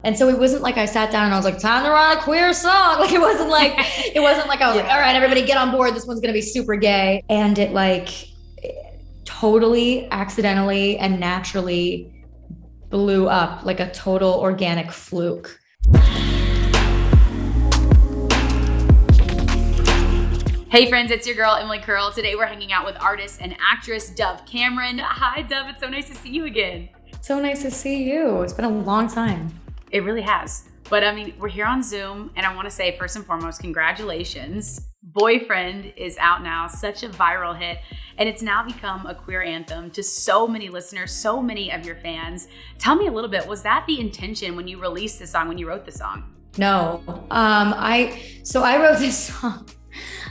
And so it wasn't like I sat down and I was like, time to write a queer song. Like, it wasn't like I was like, all right, everybody get on board. This one's going to be super gay. And it like totally accidentally and naturally blew up like a total organic fluke. Hey friends, it's your girl, Emily Curl. Today we're hanging out with artist and actress Dove Cameron. Hi Dove, it's so nice to see you again. So nice to see you. It's been a long time. It really has. But I mean, we're here on Zoom, and I want to say first and foremost, congratulations. Boyfriend is out now, such a viral hit, and it's now become a queer anthem to so many listeners, so many of your fans. Tell me a little bit, was that the intention when you released this song, when you wrote the song? No, I wrote this song.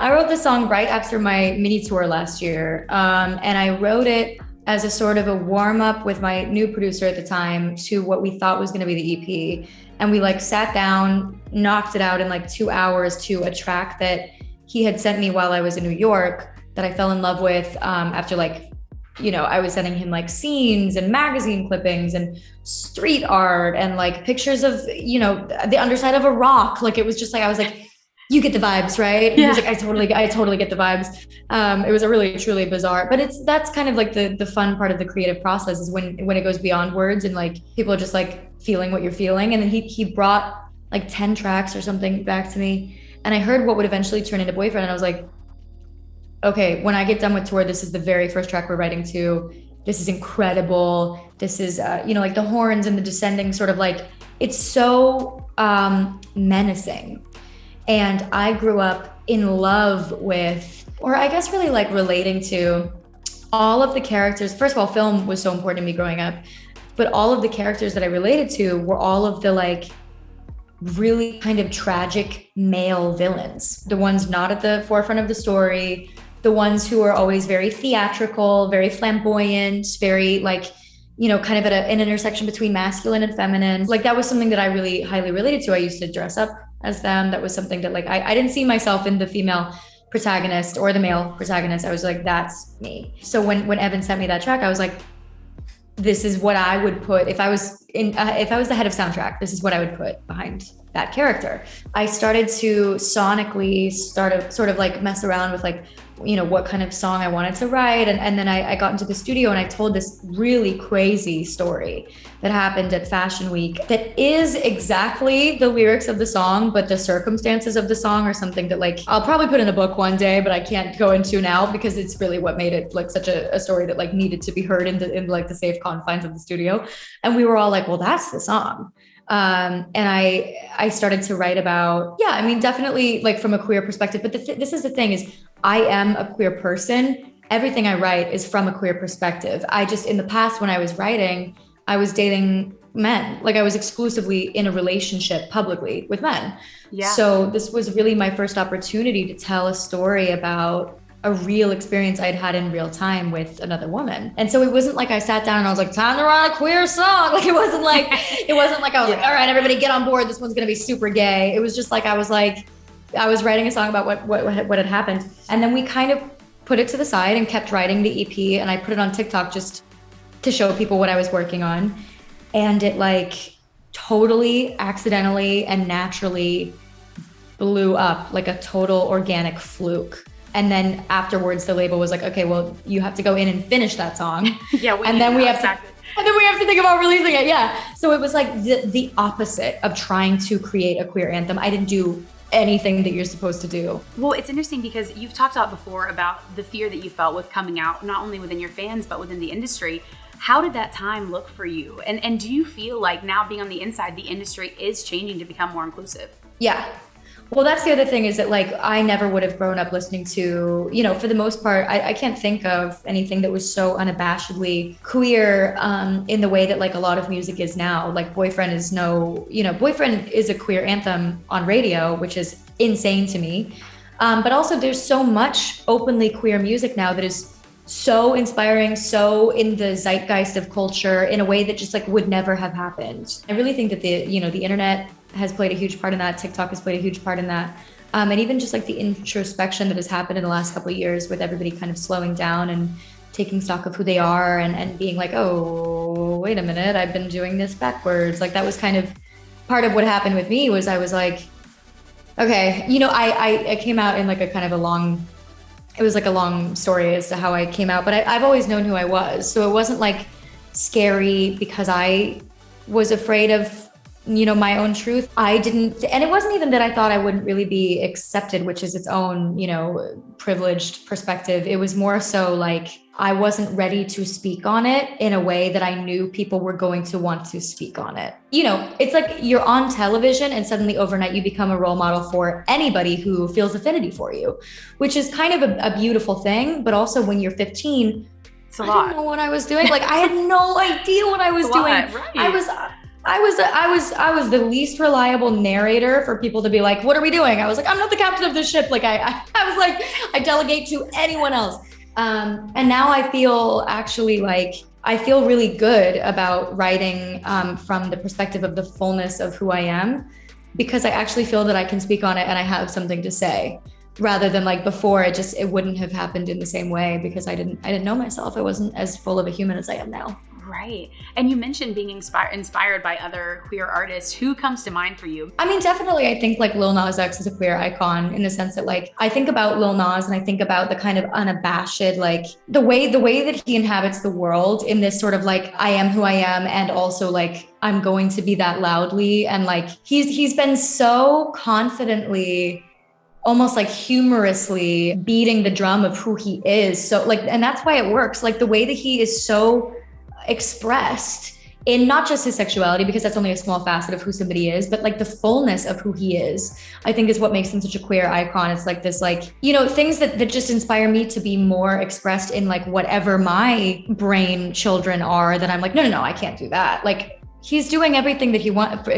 I wrote the song right after my mini tour last year, and I wrote it as a sort of a warm up with my new producer at the time to what we thought was going to be the EP. And we like sat down, knocked it out in like 2 hours to a track that he had sent me while I was in New York that I fell in love with after I was sending him like scenes and magazine clippings and street art and like pictures of, the underside of a rock. Like, it was just like, I was like, you get the vibes, right? Yeah. He was like, I totally get the vibes. It was a really, truly bizarre, but that's kind of like the fun part of the creative process is when it goes beyond words and like people are just like feeling what you're feeling. And then he brought like 10 tracks or something back to me. And I heard what would eventually turn into Boyfriend. And I was like, okay, when I get done with tour, this is the very first track we're writing to. This is incredible. This is, like the horns and the descending sort of like, it's so menacing. And I grew up in love with, or I guess really like relating to all of the characters. First of all, film was so important to me growing up, but all of the characters that I related to were all of the like really kind of tragic male villains, the ones not at the forefront of the story, the ones who are always very theatrical, very flamboyant, very like, kind of at an intersection between masculine and feminine. Like that was something that I really highly related to. I used to dress up as them. That was something that like, I didn't see myself in the female protagonist or the male protagonist. I was like, that's me. So when Evan sent me that track, I was like, this is what I would put if I was the head of soundtrack, this is what I would put behind that character. I started to sonically sort of like mess around with like, what kind of song I wanted to write. And then I got into the studio and I told this really crazy story that happened at Fashion Week that is exactly the lyrics of the song, but the circumstances of the song are something that like, I'll probably put in a book one day, but I can't go into now because it's really what made it like such a story that like needed to be heard in like the safe confines of the studio. And we were all like, well, that's the song. And I started to write about, definitely like from a queer perspective, but this is the thing is I am a queer person. Everything I write is from a queer perspective. In the past, when I was writing, I was dating men. Like I was exclusively in a relationship publicly with men. Yeah. So this was really my first opportunity to tell a story about a real experience I'd had in real time with another woman. And so it wasn't like I sat down and I was like, time to write a queer song. Like it wasn't like I was like, all right, everybody get on board. This one's going to be super gay. It was just like, I was writing a song about what had happened. And then we kind of put it to the side and kept writing the EP. And I put it on TikTok just to show people what I was working on. And it like totally accidentally and naturally blew up like a total organic fluke. And then afterwards, the label was like, okay, well, you have to go in and finish that song. Yeah, and then we have to think about releasing it. Yeah. So it was like the opposite of trying to create a queer anthem. I didn't do anything that you're supposed to do. Well, it's interesting because you've talked about before about the fear that you felt with coming out, not only within your fans, but within the industry. How did that time look for you? And do you feel like now being on the inside, the industry is changing to become more inclusive? Yeah. Well, that's the other thing is that like, I never would have grown up listening to, for the most part, I can't think of anything that was so unabashedly queer in the way that like a lot of music is now. Like Boyfriend is Boyfriend is a queer anthem on radio, which is insane to me. But also there's so much openly queer music now that is so inspiring, so in the zeitgeist of culture in a way that just like would never have happened. I really think that the internet has played a huge part in that. TikTok has played a huge part in that. And even just like the introspection that has happened in the last couple of years with everybody kind of slowing down and taking stock of who they are and being like, oh, wait a minute, I've been doing this backwards. Like that was kind of part of what happened with me was I was like, okay, I came out in like a kind of it was like a long story as to how I came out, but I've always known who I was. So it wasn't like scary because I was afraid of, my own truth. And it wasn't even that I thought I wouldn't really be accepted, which is its own, privileged perspective. It was more so like I wasn't ready to speak on it in a way that I knew people were going to want to speak on it. It's like you're on television and suddenly overnight you become a role model for anybody who feels affinity for you, which is kind of a beautiful thing. But also when you're 15, it's a lot. I didn't know what I was doing. Like I had no idea what I was doing. Right. I was the least reliable narrator for people to be like, what are we doing? I was like, I'm not the captain of this ship. Like I was like, I delegate to anyone else. And now I feel really good about writing from the perspective of the fullness of who I am, because I actually feel that I can speak on it and I have something to say, rather than like before it wouldn't have happened in the same way because I didn't know myself. I wasn't as full of a human as I am now. Right. And you mentioned being inspired by other queer artists. Who comes to mind for you? I mean, definitely, I think like Lil Nas X is a queer icon in the sense that like, I think about Lil Nas and I think about the kind of unabashed, like the way that he inhabits the world in this sort of like, I am who I am. And also like, I'm going to be that loudly. And like, he's been so confidently, almost like humorously beating the drum of who he is. So like, and that's why it works. Like the way that he is so expressed in not just his sexuality, because that's only a small facet of who somebody is, but like the fullness of who he is, I think is what makes him such a queer icon. It's like this, like, things that just inspire me to be more expressed in like whatever my brain children are, that I'm like, no, I can't do that. Like he's doing everything that he wants,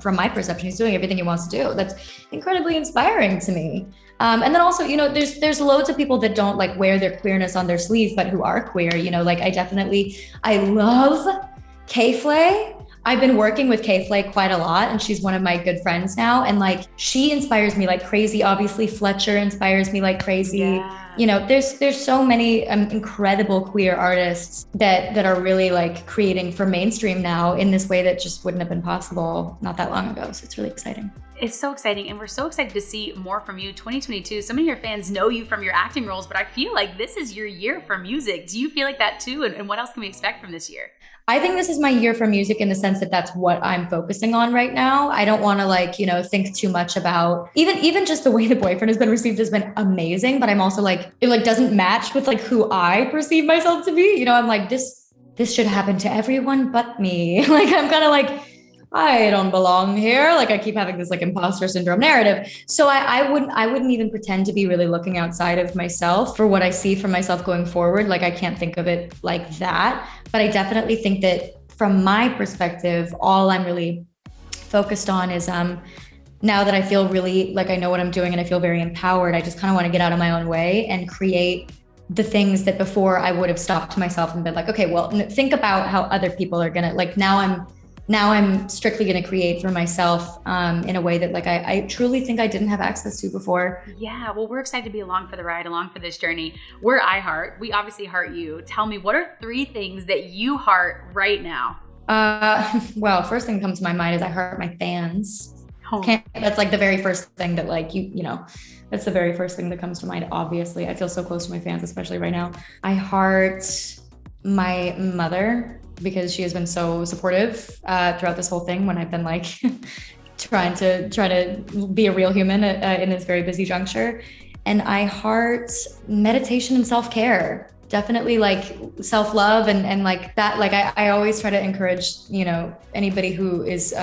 from my perception, he's doing everything he wants to do. That's incredibly inspiring to me. And then also, there's loads of people that don't like wear their queerness on their sleeve, but who are queer, like I love K-Flay. I've been working with K-Flay quite a lot and she's one of my good friends now. And like, she inspires me like crazy. Obviously Fletcher inspires me like crazy. Yeah. There's so many incredible queer artists that are really like creating for mainstream now in this way that just wouldn't have been possible not that long ago. So it's really exciting. It's so exciting, and we're so excited to see more from you. 2022, some of your fans know you from your acting roles, but I feel like this is your year for music. Do you feel like that too? And what else can we expect from this year? I think this is my year for music in the sense that that's what I'm focusing on right now. I don't want to like, think too much about even just the way The Boyfriend has been received has been amazing, but I'm also like, it like doesn't match with like who I perceive myself to be. I'm like, this should happen to everyone but me. Like, I'm kind of like, I don't belong here. Like I keep having this like imposter syndrome narrative. So I wouldn't even pretend to be really looking outside of myself for what I see for myself going forward. Like I can't think of it like that, but I definitely think that from my perspective, all I'm really focused on is, now that I feel really like I know what I'm doing and I feel very empowered, I just kind of want to get out of my own way and create the things that before I would have stopped myself and been like, okay, well, think about how other people are gonna, like now I'm strictly going to create for myself in a way that like I truly think I didn't have access to before. Yeah, well, we're excited to be along for the ride, along for this journey. We're iHeart. We obviously heart you. Tell me, what are 3 things that you heart right now? Well, first thing that comes to my mind is I heart my fans. That's like the very first thing that like, that's the very first thing that comes to mind. Obviously, I feel so close to my fans, especially right now. I heart my mother, because she has been so supportive throughout this whole thing when I've been like trying to be a real human in this very busy juncture. And I heart meditation and self-care. Definitely like self-love and like that. Like I always try to encourage, anybody who is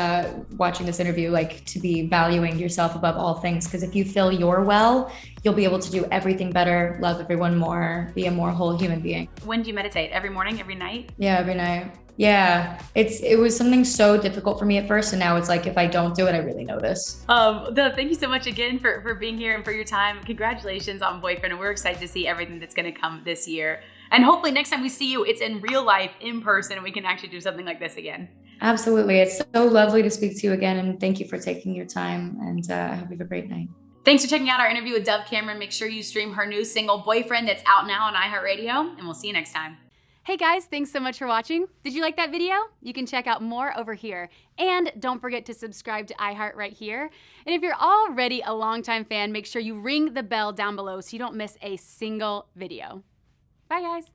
watching this interview, like to be valuing yourself above all things. Because if you feel you're well, you'll be able to do everything better, love everyone more, be a more whole human being. When do you meditate? Every morning, every night? Yeah, every night. Yeah, it was something so difficult for me at first, and now it's like if I don't do it, I really notice. Thank you so much again for being here and for your time. Congratulations on Boyfriend, and we're excited to see everything that's going to come this year. And hopefully next time we see you, it's in real life, in person, and we can actually do something like this again. Absolutely. It's so lovely to speak to you again, and thank you for taking your time, and I hope you have a great night. Thanks for checking out our interview with Dove Cameron. Make sure you stream her new single, Boyfriend, that's out now on iHeartRadio, and we'll see you next time. Hey guys, thanks so much for watching. Did you like that video? You can check out more over here. And don't forget to subscribe to iHeart right here. And if you're already a longtime fan, make sure you ring the bell down below so you don't miss a single video. Bye guys.